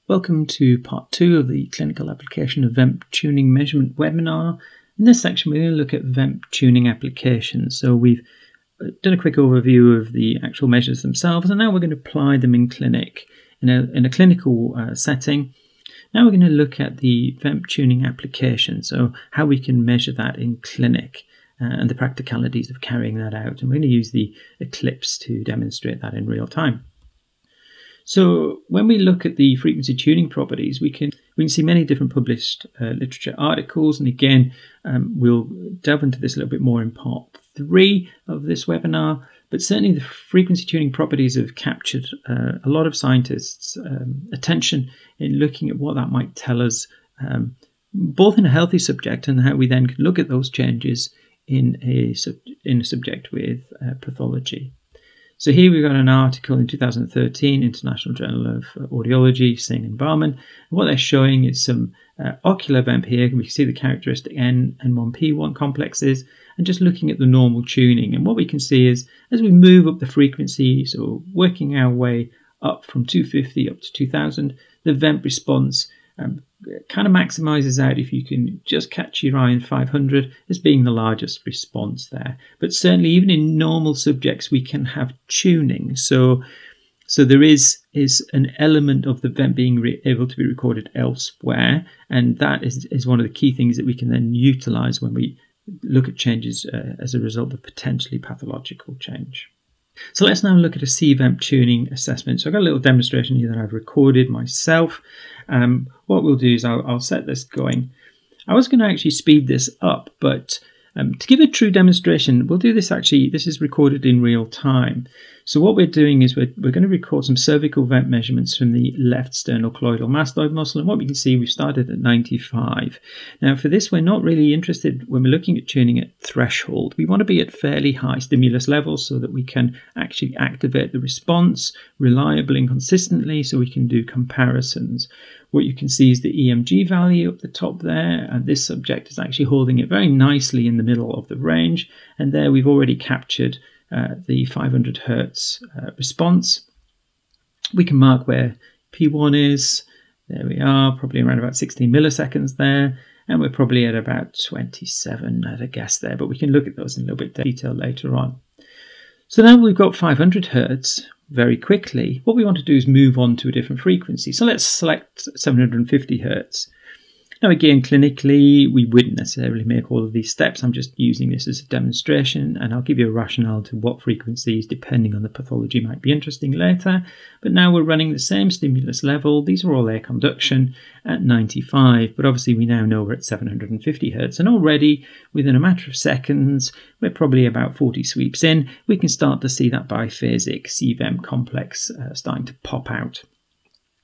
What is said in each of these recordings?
Welcome to part 2 of the clinical application of VEMP tuning measurement webinar. In this section we're going to look at VEMP tuning applications. So we've done a quick overview of the actual measures themselves, and now we're going to apply them in clinic, in a clinical setting. Now we're going to look at the VEMP tuning application, so how we can measure that in clinic and the practicalities of carrying that out. And we're going to use the Eclipse to demonstrate that in real time. So when we look at the frequency tuning properties, we can see many different published literature articles, and again we'll delve into this a little bit more in part 3 of this webinar. But certainly the frequency tuning properties have captured a lot of scientists' attention in looking at what that might tell us, both in a healthy subject and how we then can look at those changes in a subject with pathology. So here we've got an article in 2013, International Journal of Audiology, Singh and Barman. And what they're showing is some ocular VEMP here. We can see the characteristic N and 1P1 complexes, and just looking at the normal tuning. And what we can see is as we move up the frequency, so working our way up from 250 up to 2000, the VEMP response kind of maximizes out if you can just catch your eye on 500 as being the largest response there. But certainly even in normal subjects we can have tuning. So there is an element of the VEMP being able to be recorded elsewhere, and that is one of the key things that we can then utilize when we look at changes as a result of potentially pathological change. So let's now look at a cVEMP tuning assessment. So I've got a little demonstration here that I've recorded myself. What we'll do is I'll set this going. I was going to actually speed this up, but to give a true demonstration, we'll do this actually, this is recorded in real time. So what we're doing is we're going to record some cervical VEMP measurements from the left sternocleidomastoid mastoid muscle, and what we can see, we've started at 95. Now for this, we're not really interested when we're looking at tuning at threshold. We want to be at fairly high stimulus levels so that we can actually activate the response reliably and consistently, so we can do comparisons. What you can see is the EMG value up the top there, and this subject is actually holding it very nicely in the middle of the range, and there we've already captured the 500 Hertz response. We can mark where P1 is. There we are, probably around about 16 milliseconds there, and we're probably at about 27 at a guess there, but we can look at those in a little bit of detail later on. So now we've got 500 Hertz. Very quickly, what we want to do is move on to a different frequency. So let's select 750 Hertz. Now again, clinically, we wouldn't necessarily make all of these steps. I'm just using this as a demonstration, and I'll give you a rationale to what frequencies, depending on the pathology, might be interesting later. But now we're running the same stimulus level. These are all air conduction at 95, but obviously we now know we're at 750 Hertz. And already, within a matter of seconds, we're probably about 40 sweeps in, we can start to see that biphasic cVEMP complex starting to pop out.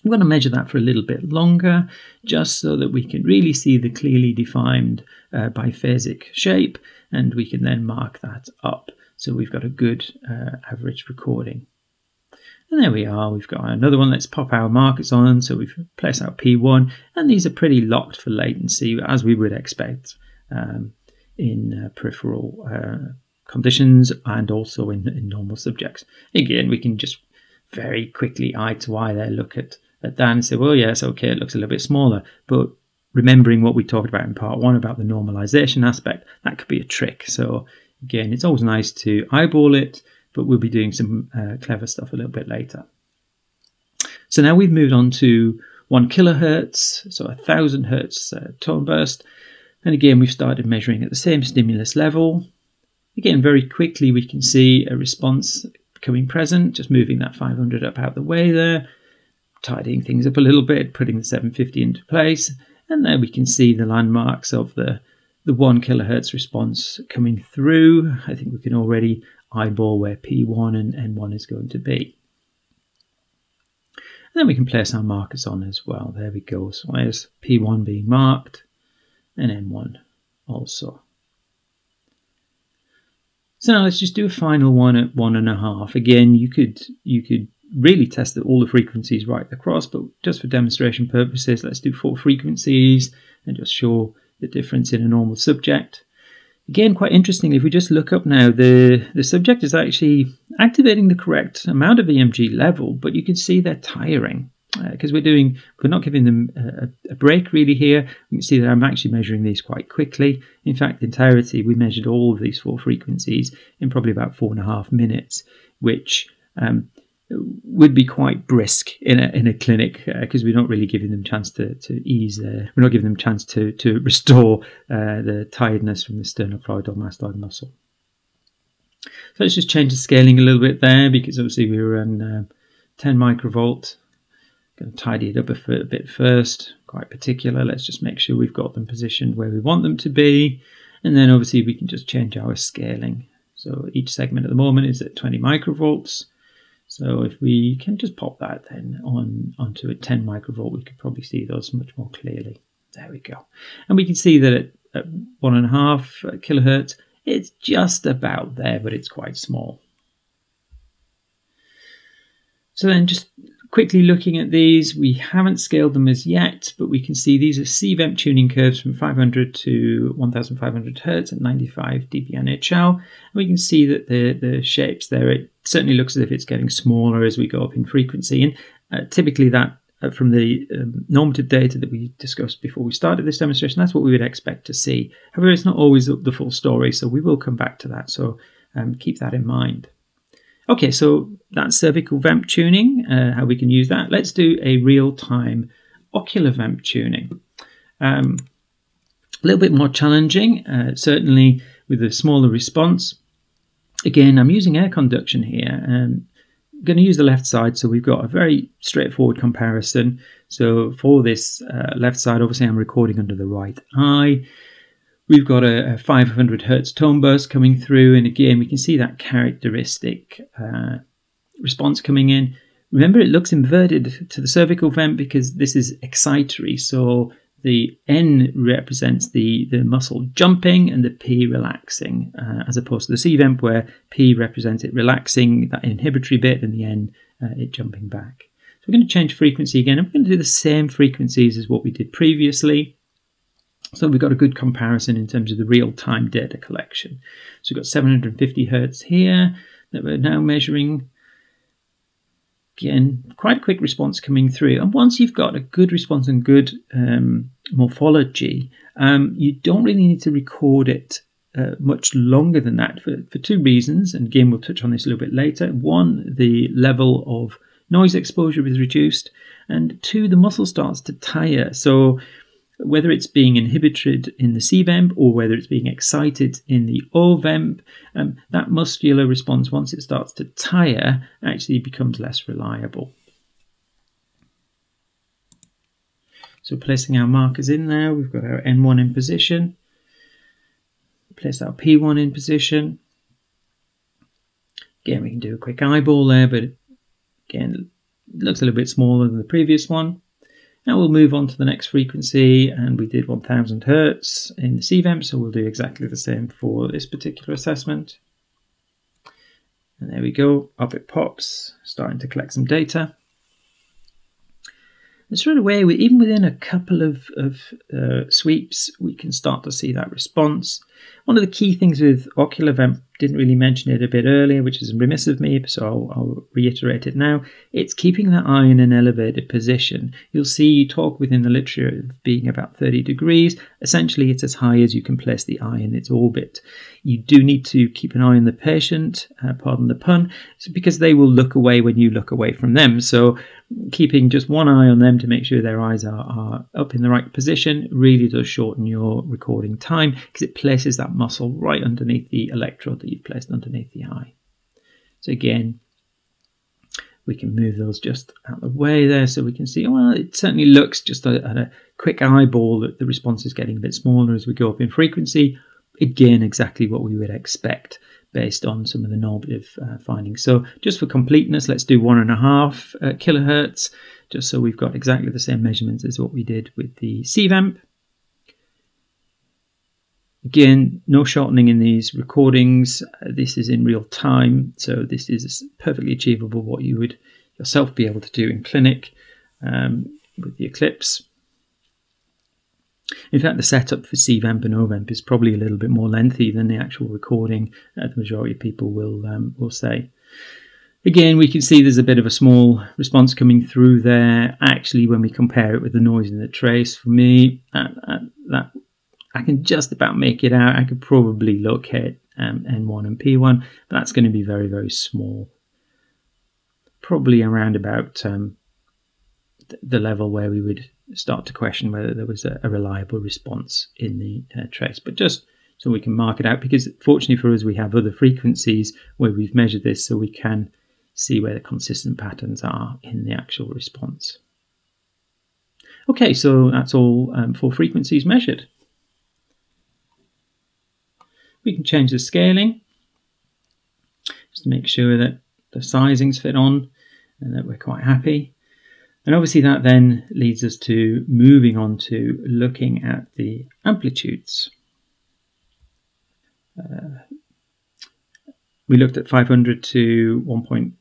I'm going to measure that for a little bit longer, just so that we can really see the clearly defined biphasic shape, and we can then mark that up. So we've got a good average recording. And there we are, we've got another one. Let's pop our markers on. So we've placed our P1, and these are pretty locked for latency, as we would expect in peripheral conditions and also in normal subjects. Again, we can just very quickly eye to eye there look at that and say, well, yes, okay, it looks a little bit smaller. But remembering what we talked about in part 1 about the normalization aspect, that could be a trick. So again, it's always nice to eyeball it, but we'll be doing some clever stuff a little bit later. So now we've moved on to 1 kilohertz, so 1000 hertz tone burst. And again, we've started measuring at the same stimulus level. Again, very quickly, we can see a response becoming present, just moving that 500 up out the way there, tidying things up a little bit, putting the 750 into place, and there we can see the landmarks of the 1 kilohertz response coming through. I think we can already eyeball where P1 and N1 is going to be. And then we can place our markers on as well. There we go. So there's P1 being marked, and N1 also. So now let's just do a final one at 1.5. Again, you could really test all the frequencies right across, but just for demonstration purposes, let's do 4 frequencies and just show the difference in a normal subject. Again, quite interestingly, if we just look up now, the subject is actually activating the correct amount of EMG level, but you can see they're tiring. because we're not giving them a break really here. You can see that I'm actually measuring these quite quickly. In fact, in entirety, we measured all of these 4 frequencies in probably about 4.5 minutes, which would be quite brisk in a clinic, because we're not really giving them a chance to ease we're not giving them a chance to restore the tiredness from the sternocleidomastoid muscle. So let's just change the scaling a little bit there, because obviously we were on 10 microvolt. Going to tidy it up a bit first, quite particular. Let's just make sure we've got them positioned where we want them to be, and then obviously we can just change our scaling. So each segment at the moment is at 20 microvolts. So if we can just pop that then onto a 10 microvolt, we could probably see those much more clearly. There we go. And we can see that at 1.5 kilohertz, it's just about there, but it's quite small. So then just quickly looking at these, we haven't scaled them as yet, but we can see these are cVEMP tuning curves from 500 to 1500 Hertz at 95 dB NHL. And we can see that the shapes there, it certainly looks as if it's getting smaller as we go up in frequency. And typically that, from the normative data that we discussed before we started this demonstration, that's what we would expect to see. However, it's not always the full story, so we will come back to that. So keep that in mind. Okay, so that's cervical VEMP tuning, how we can use that. Let's do a real-time ocular VEMP tuning. A little bit more challenging, certainly with a smaller response. Again, I'm using air conduction here. I'm going to use the left side, so we've got a very straightforward comparison. So for this left side, obviously I'm recording under the right eye. We've got a 500 Hertz tone burst coming through, and again we can see that characteristic response coming in. Remember, it looks inverted to the cervical VEMP because this is excitatory, so the N represents the muscle jumping and the P relaxing, as opposed to the cVEMP where P represents it relaxing, that inhibitory bit, and the N it jumping back. So we're going to change frequency again, and we're going to do the same frequencies as what we did previously. So we've got a good comparison in terms of the real-time data collection. So we've got 750 Hertz here that we're now measuring. Again, quite a quick response coming through. And once you've got a good response and good morphology, you don't really need to record it much longer than that for 2 reasons. And again, we'll touch on this a little bit later. 1, the level of noise exposure is reduced. And 2, the muscle starts to tire. So whether it's being inhibited in the cVEMP or whether it's being excited in the oVEMP, that muscular response, once it starts to tire, actually becomes less reliable. So placing our markers in there, we've got our N1 in position, place our P1 in position. Again, we can do a quick eyeball there, but again, it looks a little bit smaller than the previous one. Now we'll move on to the next frequency, and we did 1000 Hertz in the cVEMP, so we'll do exactly the same for this particular assessment. And there we go, up it pops, starting to collect some data. And straight away, even within a couple of sweeps, we can start to see that response. One of the key things with ocular VEMP, didn't really mention it a bit earlier, which is remiss of me, so I'll reiterate it now. It's keeping that eye in an elevated position. You'll see you talk within the literature of being about 30 degrees. Essentially, it's as high as you can place the eye in its orbit. You do need to keep an eye on the patient, pardon the pun, because they will look away when you look away from them. So keeping just one eye on them to make sure their eyes are up in the right position really does shorten your recording time, because it places that muscle right underneath the electrode that you've placed underneath the eye. So again, we can move those just out of the way there so we can see, well, it certainly looks just at a quick eyeball that the response is getting a bit smaller as we go up in frequency. Again, exactly what we would expect based on some of the normative findings. So just for completeness, let's do 1.5 kilohertz, just so we've got exactly the same measurements as what we did with the cVEMP. Again, no shortening in these recordings. This is in real time, so this is perfectly achievable what you would yourself be able to do in clinic with the Eclipse. In fact, the setup for cVEMP and oVEMP is probably a little bit more lengthy than the actual recording, the majority of people will say. Again, we can see there's a bit of a small response coming through there. Actually, when we compare it with the noise in the trace, for me, that I can just about make it out. I could probably locate N1 and P1, but that's going to be very, very small. Probably around about the level where we would start to question whether there was a reliable response in the trace. But just so we can mark it out, because fortunately for us, we have other frequencies where we've measured this, so we can see where the consistent patterns are in the actual response. Okay, so that's all for frequencies measured. We can change the scaling just to make sure that the sizings fit on and that we're quite happy. And obviously that then leads us to moving on to looking at the amplitudes. We looked at 500 to 1.5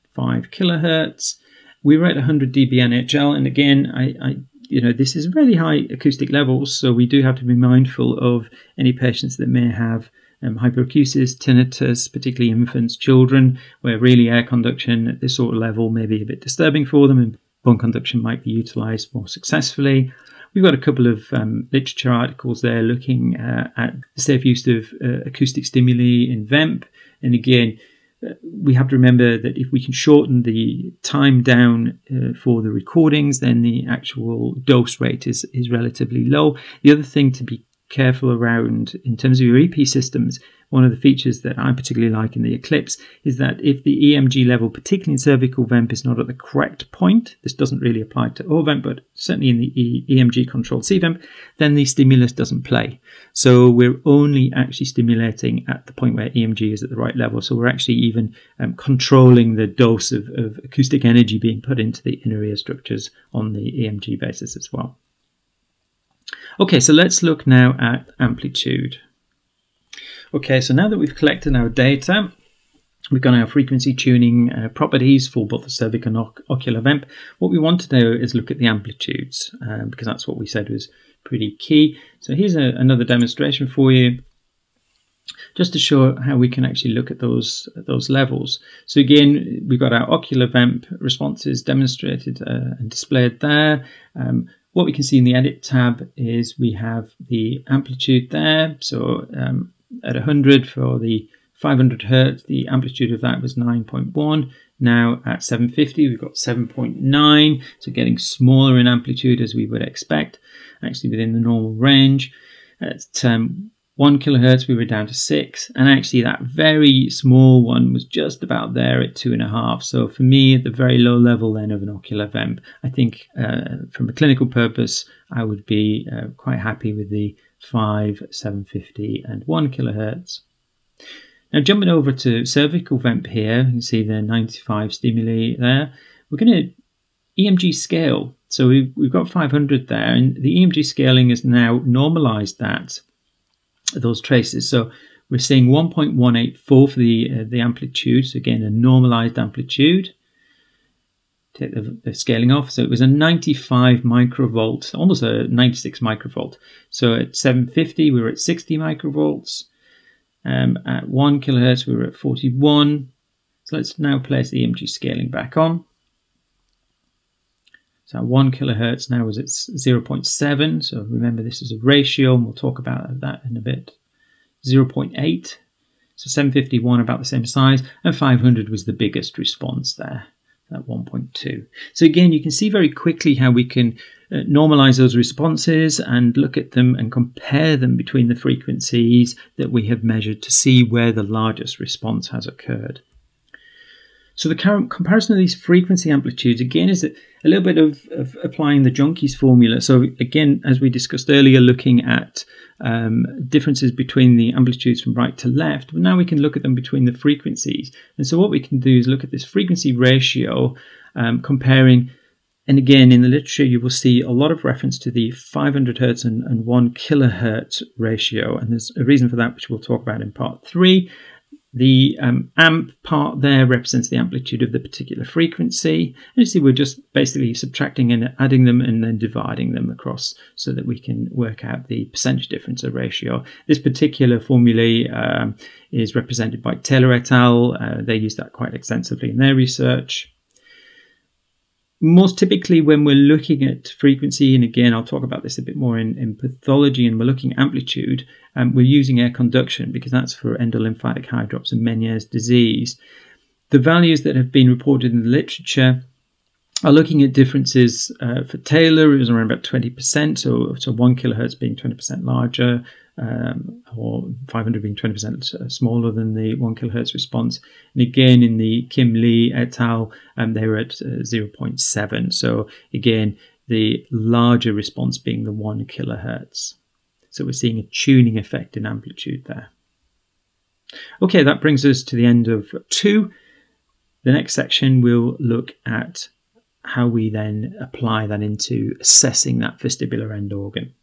kilohertz. We were at 100 dB NHL, and again, this is really high acoustic levels, so we do have to be mindful of any patients that may have hyperacusis, tinnitus, particularly infants, children, where really air conduction at this sort of level may be a bit disturbing for them, and bone conduction might be utilised more successfully. We've got a couple of literature articles there looking at the safe use of acoustic stimuli in VEMP. And again, we have to remember that if we can shorten the time down for the recordings, then the actual dose rate is relatively low. The other thing to be careful around in terms of your EP systems, one of the features that I particularly like in the Eclipse is that if the EMG level, particularly in cervical VEMP, is not at the correct point, this doesn't really apply to oVEMP, but certainly in the EMG controlled cVEMP, then the stimulus doesn't play. So we're only actually stimulating at the point where EMG is at the right level. So we're actually even controlling the dose of acoustic energy being put into the inner ear structures on the EMG basis as well. Okay, so let's look now at amplitude. Okay, so now that we've collected our data, we've got our frequency tuning properties for both the cervical and ocular VEMP. What we want to do is look at the amplitudes, because that's what we said was pretty key. So here's another demonstration for you, just to show how we can actually look at those levels. So again, we've got our ocular VEMP responses demonstrated and displayed there. What we can see in the Edit tab is we have the amplitude there. So at 100 for the 500 Hertz, the amplitude of that was 9.1. Now at 750, we've got 7.9. So getting smaller in amplitude as we would expect, actually within the normal range. At 1 kilohertz, we were down to 6. And actually that very small one was just about there at 2.5. So for me, at the very low level then of an ocular VEMP, I think from a clinical purpose, I would be quite happy with the 5, 750 and 1 kilohertz. Now jumping over to cervical VEMP here, you can see the 95 stimuli there. We're going to EMG scale. So we've got 500 there, and the EMG scaling has now normalized those traces. So we're seeing 1.184 for the amplitude. So again, a normalized amplitude. Take the scaling off. So it was a 95 microvolt, almost a 96 microvolt. So at 750, we were at 60 microvolts. At 1 kilohertz, we were at 41. So let's now place the EMG scaling back on. So 1 kilohertz now is at 0.7. So remember, this is a ratio, and we'll talk about that in a bit. 0.8. So 751 about the same size, and 500 was the biggest response there at 1.2. So again, you can see very quickly how we can normalize those responses and look at them and compare them between the frequencies that we have measured to see where the largest response has occurred. So the current comparison of these frequency amplitudes, again, is a little bit of applying the Junkies formula. So again, as we discussed earlier, looking at differences between the amplitudes from right to left, but now we can look at them between the frequencies. And so what we can do is look at this frequency ratio, comparing, and again, in the literature, you will see a lot of reference to the 500 Hertz and 1 kilohertz ratio. And there's a reason for that, which we'll talk about in part 3. The amp part there represents the amplitude of the particular frequency. And you see we're just basically subtracting and adding them and then dividing them across so that we can work out the percentage difference or ratio. This particular formulae is represented by Taylor et al. They use that quite extensively in their research. Most typically when we're looking at frequency, and again I'll talk about this a bit more in pathology, and we're looking at amplitude, we're using air conduction because that's for endolymphatic hydrops and Meniere's disease. The values that have been reported in the literature are looking at differences for Taylor. It was around about 20%, so 1 kilohertz being 20% larger, or 500 being 20% smaller than the 1 kilohertz response. And again, in the Kim Lee et al., they were at 0.7. So again, the larger response being the 1 kilohertz. So we're seeing a tuning effect in amplitude there. Okay, that brings us to the end of 2. The next section we'll look at how we then apply that into assessing that vestibular end organ.